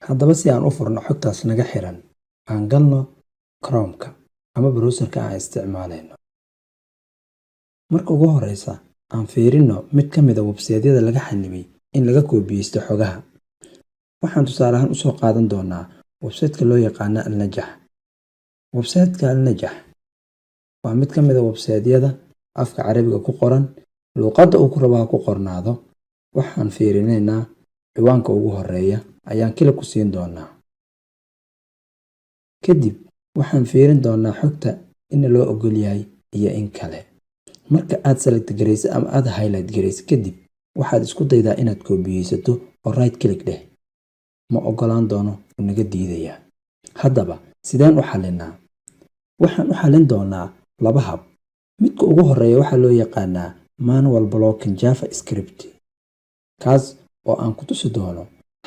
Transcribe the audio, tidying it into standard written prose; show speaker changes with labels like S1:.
S1: haddaba si aan u furno xogtaas naga xiran aan galno Chrome-ka ama browser-ka aan isticmaalayno. Marka ugu horeysa aan fiirino mid ka mid ah website-yada laga xanibay in laga koobiyeysto xogaha. Waxaan tusaale ahaan u soo qaadan doonaa website-ka loo yaqaan Al-Najah. Website-ka Al-Najah waa mid ka mid ah website-yada afka Carabiga ku qoran, luqadda uu ku rabo ku qornaado. Waxaan fiirinaynaa ciwaanka ugu horeeya ayaan klik ku siin doonaa. Kadib waxaan fiirin doonaa xogta in loo ogol yahay iyo in kale. Marka aad select gareyso ama aad highlight gareyso kadib waxaad isku daydaa inaad koobiyeysato oo right click dheh. Ma ogolaan doono oo naga diidaya. Haddaba sideen u xalinaa? Waxaan u xalin doonaa laba hab. Midka ugu horeeya waxaa loo yaqaanaa manual blocking JavaScript, kaas oo aan ku tusi doono